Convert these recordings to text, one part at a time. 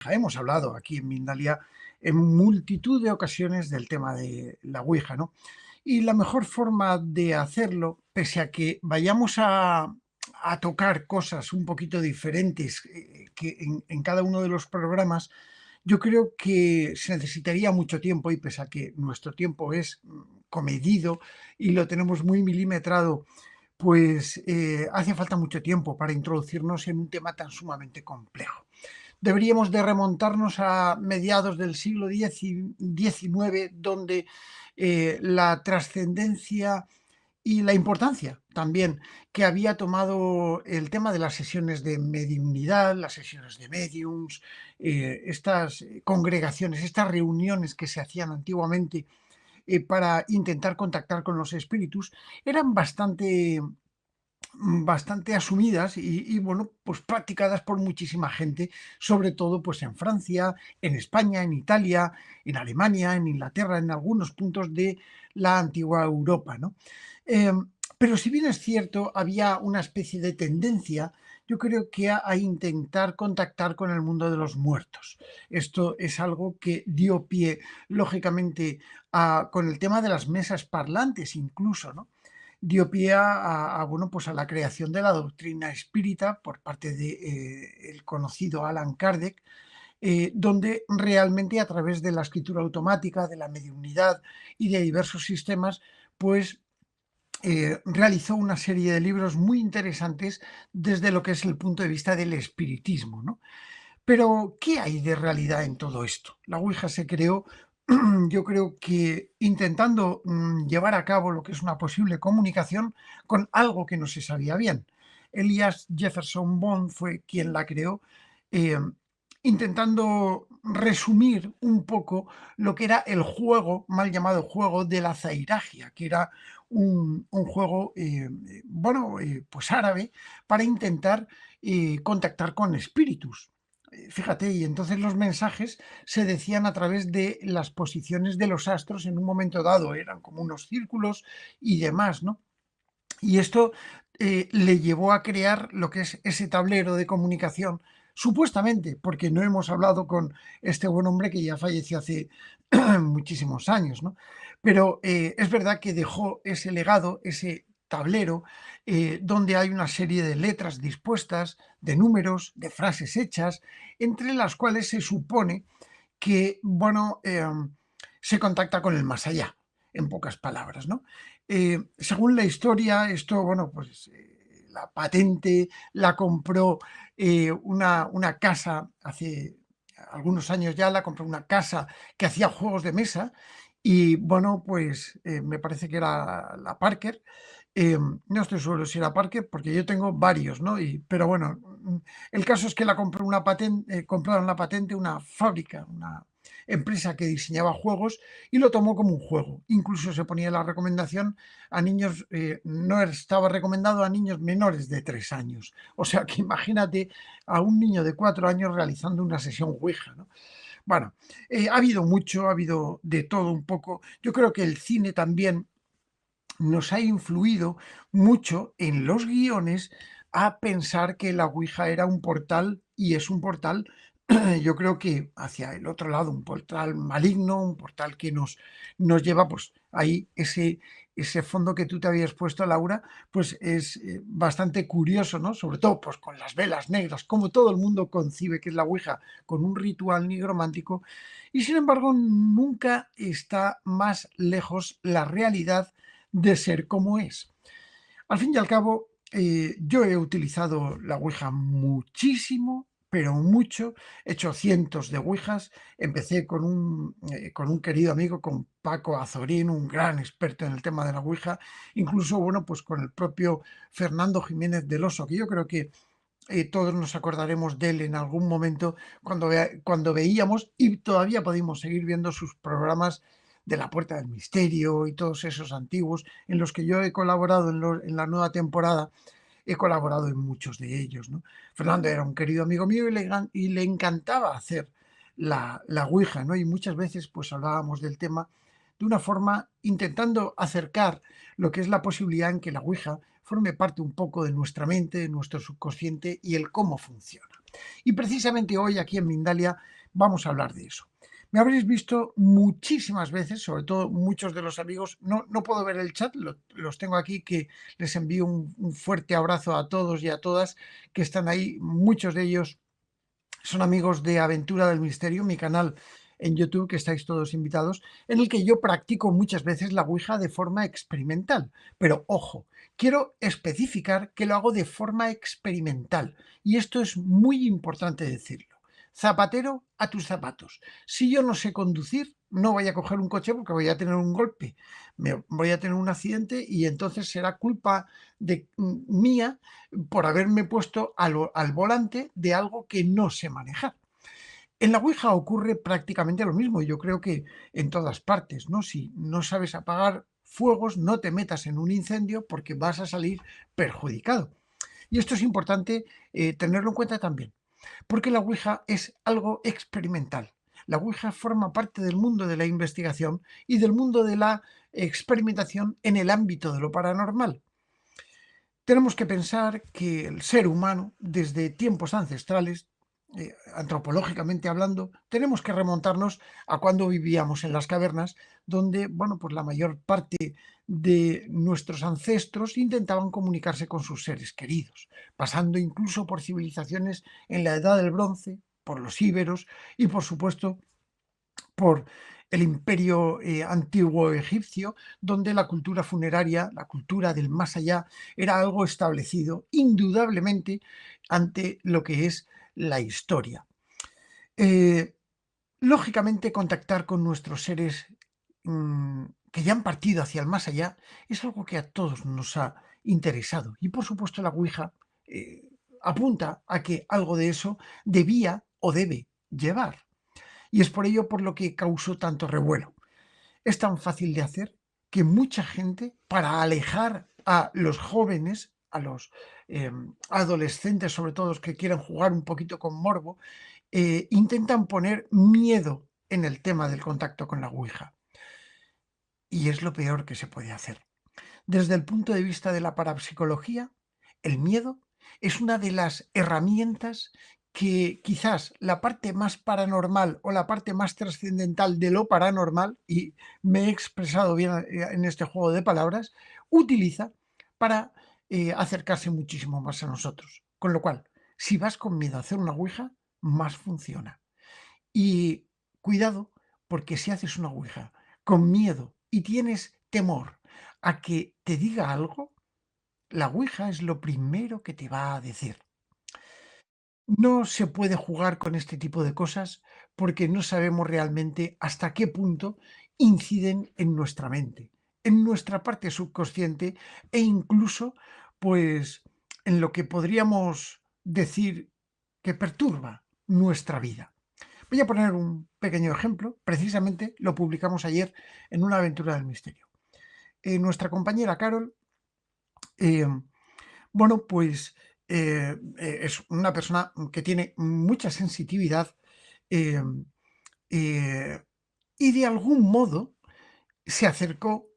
Hemos hablado aquí en Mindalia en multitud de ocasiones del tema de la Ouija, ¿no? Y la mejor forma de hacerlo, pese a que vayamos a tocar cosas un poquito diferentes que en cada uno de los programas, yo creo que se necesitaría mucho tiempo y pese a que nuestro tiempo es comedido y lo tenemos muy milimetrado, pues hace falta mucho tiempo para introducirnos en un tema tan sumamente complejo. Deberíamos de remontarnos a mediados del siglo XIX, donde la trascendencia y la importancia también que había tomado el tema de las sesiones de mediunidad, las sesiones de mediums, estas congregaciones, estas reuniones que se hacían antiguamente para intentar contactar con los espíritus, eran bastante asumidas bueno, pues practicadas por muchísima gente, sobre todo pues en Francia, en España, en Italia, en Alemania, en Inglaterra, en algunos puntos de la antigua Europa, ¿no? Pero si bien es cierto, había una especie de tendencia, yo creo que a intentar contactar con el mundo de los muertos. Esto es algo que dio pie, lógicamente, con el tema de las mesas parlantes incluso, ¿no? Dio pie bueno, pues a la creación de la doctrina espírita por parte de el conocido Allan Kardec, donde realmente a través de la escritura automática, de la mediunidad y de diversos sistemas, pues realizó una serie de libros muy interesantes desde lo que es el punto de vista del espiritismo, ¿no? Pero, ¿qué hay de realidad en todo esto? La Ouija se creó, yo creo que intentando llevar a cabo lo que es una posible comunicación con algo que no se sabía bien. Elias Jefferson Bond fue quien la creó, eh, intentando resumir un poco lo que era el juego, mal llamado juego de la zairagia, que era un juego, bueno, pues árabe, para intentar contactar con espíritus. Fíjate, y entonces los mensajes se decían a través de las posiciones de los astros en un momento dado, eran como unos círculos y demás, ¿no? Y esto le llevó a crear lo que es ese tablero de comunicación, supuestamente, porque no hemos hablado con este buen hombre que ya falleció hace muchísimos años, ¿no? Pero es verdad que dejó ese legado, ese tablero, donde hay una serie de letras dispuestas, de números, de frases hechas, entre las cuales se supone que, bueno, se contacta con el más allá, en pocas palabras, ¿no? Según la historia, esto, bueno, pues la patente la compró una casa hace algunos años ya, la compró una casa que hacía juegos de mesa y, bueno, pues me parece que era la Parker. No estoy seguro si era Parker, porque yo tengo varios, ¿no? Pero bueno, el caso es que la compró una patente, compraron la patente una fábrica, una empresa que diseñaba juegos y lo tomó como un juego. Incluso se ponía la recomendación a niños, no estaba recomendado a niños menores de 3 años. O sea que imagínate a un niño de 4 años realizando una sesión Ouija, ¿no? Bueno, ha habido mucho, ha habido de todo un poco. Yo creo que el cine también nos ha influido mucho en los guiones a pensar que la Ouija era un portal y es un portal, yo creo que hacia el otro lado, un portal maligno, un portal que nos lleva, pues ahí ese fondo que tú te habías puesto, Laura, pues es bastante curioso, ¿no? Sobre todo pues con las velas negras, como todo el mundo concibe que es la Ouija, con un ritual nigromántico, y sin embargo nunca está más lejos la realidad de ser como es. Al fin y al cabo, yo he utilizado la Ouija muchísimo, pero mucho. He hecho cientos de Ouijas. Empecé con un querido amigo, con Paco Azorín, un gran experto en el tema de la Ouija. Incluso, bueno, pues con el propio Fernando Jiménez del Oso, que yo creo que todos nos acordaremos de él en algún momento cuando veíamos y todavía podemos seguir viendo sus programas de La Puerta del Misterio y todos esos antiguos en los que yo he colaborado en la nueva temporada, he colaborado en muchos de ellos, ¿no? Fernando era un querido amigo mío y le encantaba hacer la Ouija, ¿no? Y muchas veces pues hablábamos del tema de una forma intentando acercar lo que es la posibilidad en que la Ouija forme parte un poco de nuestra mente, de nuestro subconsciente y el cómo funciona. Y precisamente hoy aquí en Mindalia vamos a hablar de eso. Me habréis visto muchísimas veces, sobre todo muchos de los amigos, no puedo ver el chat, los tengo aquí, que les envío un fuerte abrazo a todos y a todas que están ahí, muchos de ellos son amigos de Aventura del Misterio, mi canal en YouTube, que estáis todos invitados, en el que yo practico muchas veces la Ouija de forma experimental. Pero ojo, quiero especificar que lo hago de forma experimental. Y esto es muy importante decirlo. Zapatero a tus zapatos. Si yo no sé conducir, no voy a coger un coche porque voy a tener un golpe, voy a tener un accidente y entonces será culpa mía por haberme puesto al volante de algo que no sé manejar. En la Ouija ocurre prácticamente lo mismo, yo creo que en todas partes, ¿no? Si no sabes apagar fuegos, no te metas en un incendio porque vas a salir perjudicado. Y esto es importante tenerlo en cuenta también, porque la Ouija es algo experimental. La Ouija forma parte del mundo de la investigación y del mundo de la experimentación en el ámbito de lo paranormal. Tenemos que pensar que el ser humano, desde tiempos ancestrales, antropológicamente hablando, tenemos que remontarnos a cuando vivíamos en las cavernas, donde, bueno, pues la mayor parte de nuestros ancestros intentaban comunicarse con sus seres queridos, pasando incluso por civilizaciones en la Edad del Bronce, por los íberos y, por supuesto, por el imperio antiguo egipcio, donde la cultura funeraria, la cultura del más allá, era algo establecido indudablemente ante lo que es la historia. Eh, Lógicamente, contactar con nuestros seres que ya han partido hacia el más allá es algo que a todos nos ha interesado. Y por supuesto la Ouija apunta a que algo de eso debía o debe llevar. Y es por ello por lo que causó tanto revuelo. Es tan fácil de hacer que mucha gente, para alejar a los jóvenes, a los adolescentes, sobre todo los que quieren jugar un poquito con morbo, intentan poner miedo en el tema del contacto con la Ouija. Y es lo peor que se puede hacer. Desde el punto de vista de la parapsicología, el miedo es una de las herramientas que quizás la parte más paranormal o la parte más trascendental de lo paranormal, y me he expresado bien en este juego de palabras, utiliza para acercarse muchísimo más a nosotros. Con lo cual, si vas con miedo a hacer una ouija, más funciona. Y cuidado, porque si haces una ouija con miedo y tienes temor a que te diga algo, la ouija es lo primero que te va a decir. No se puede jugar con este tipo de cosas porque no sabemos realmente hasta qué punto inciden en nuestra mente, en nuestra parte subconsciente e incluso, pues, en lo que podríamos decir que perturba nuestra vida. Voy a poner un pequeño ejemplo, precisamente lo publicamos ayer en una aventura del misterio. Nuestra compañera Carol, eh, bueno, pues es una persona que tiene mucha sensitividad eh, eh, y de algún modo se acercó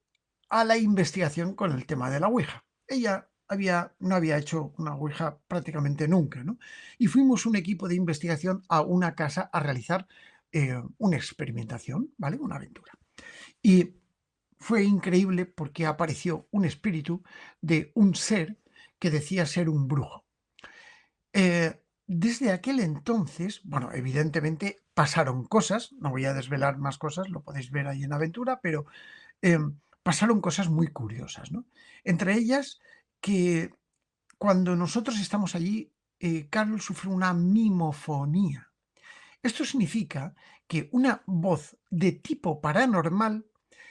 a la investigación con el tema de la Ouija. Ella no había hecho una Ouija prácticamente nunca, ¿no? Y fuimos un equipo de investigación a una casa a realizar una experimentación, ¿vale? Una aventura. Y fue increíble porque apareció un espíritu de un ser que decía ser un brujo. Desde aquel entonces, bueno, evidentemente pasaron cosas, no voy a desvelar más cosas, lo podéis ver ahí en Aventura, pero pasaron cosas muy curiosas, ¿no? Entre ellas que cuando nosotros estamos allí, Carol sufre una mimofonía. Esto significa que una voz de tipo paranormal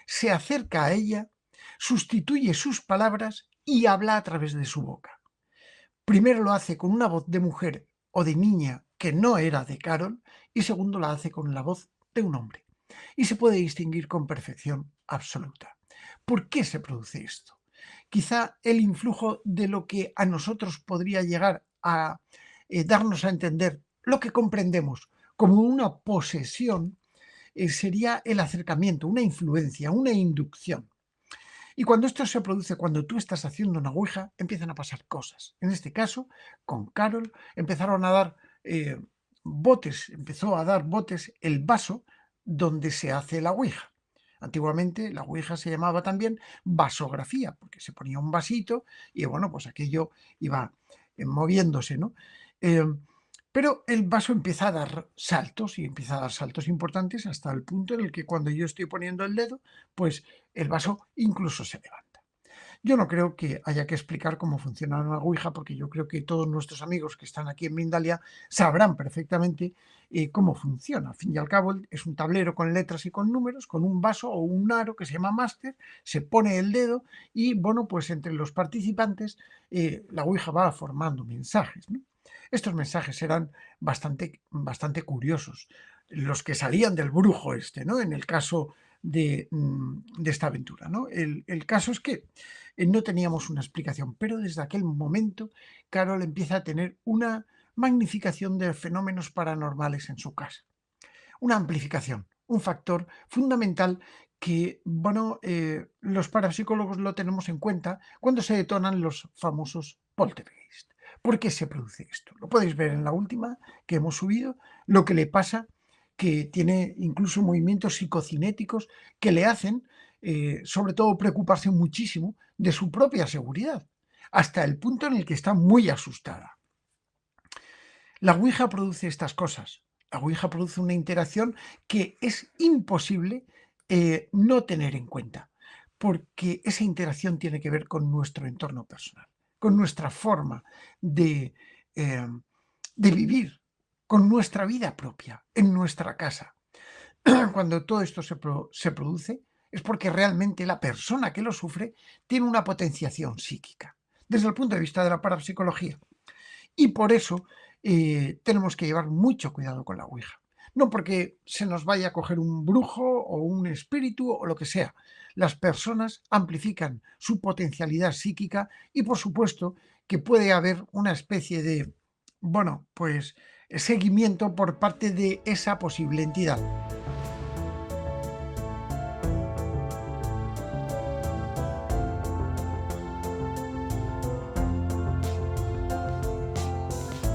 se acerca a ella, sustituye sus palabras y habla a través de su boca. Primero lo hace con una voz de mujer o de niña que no era de Carol y segundo la hace con la voz de un hombre. Y se puede distinguir con perfección absoluta. ¿Por qué se produce esto? Quizá el influjo de lo que a nosotros podría llegar a darnos a entender lo que comprendemos como una posesión sería el acercamiento, una influencia, una inducción. Y cuando esto se produce, cuando tú estás haciendo una ouija, empiezan a pasar cosas. En este caso, con Carol empezaron a dar eh, botes, empezó a dar botes el vaso donde se hace la ouija. Antiguamente la ouija se llamaba también vasografía, porque se ponía un vasito y bueno, pues aquello iba moviéndose, ¿no? Eh, pero el vaso empieza a dar saltos y empieza a dar saltos importantes hasta el punto en el que cuando yo estoy poniendo el dedo, pues el vaso incluso se levanta. Yo no creo que haya que explicar cómo funciona una ouija, porque yo creo que todos nuestros amigos que están aquí en Mindalia sabrán perfectamente cómo funciona. Al fin y al cabo, es un tablero con letras y con números, con un vaso o un aro que se llama máster, se pone el dedo y, bueno, pues entre los participantes la ouija va formando mensajes, ¿no? Estos mensajes eran bastante curiosos, los que salían del brujo este, ¿no? En el caso de esta aventura, ¿no? El caso es que no teníamos una explicación, pero desde aquel momento Carol empieza a tener una magnificación de fenómenos paranormales en su casa, una amplificación, un factor fundamental que, bueno, los parapsicólogos lo tenemos en cuenta cuando se detonan los famosos poltergeist. ¿Por qué se produce esto? Lo podéis ver en la última que hemos subido, lo que le pasa, que tiene incluso movimientos psicocinéticos que le hacen, sobre todo, preocuparse muchísimo de su propia seguridad, hasta el punto en el que está muy asustada. La ouija produce estas cosas. La ouija produce una interacción que es imposible no tener en cuenta, porque esa interacción tiene que ver con nuestro entorno personal, con nuestra forma de, eh, de vivir, con nuestra vida propia, en nuestra casa. Cuando todo esto se produce, es porque realmente la persona que lo sufre tiene una potenciación psíquica, desde el punto de vista de la parapsicología. Y por eso tenemos que llevar mucho cuidado con la ouija. No porque se nos vaya a coger un brujo o un espíritu o lo que sea. Las personas amplifican su potencialidad psíquica y por supuesto que puede haber una especie de, bueno, pues seguimiento por parte de esa posible entidad.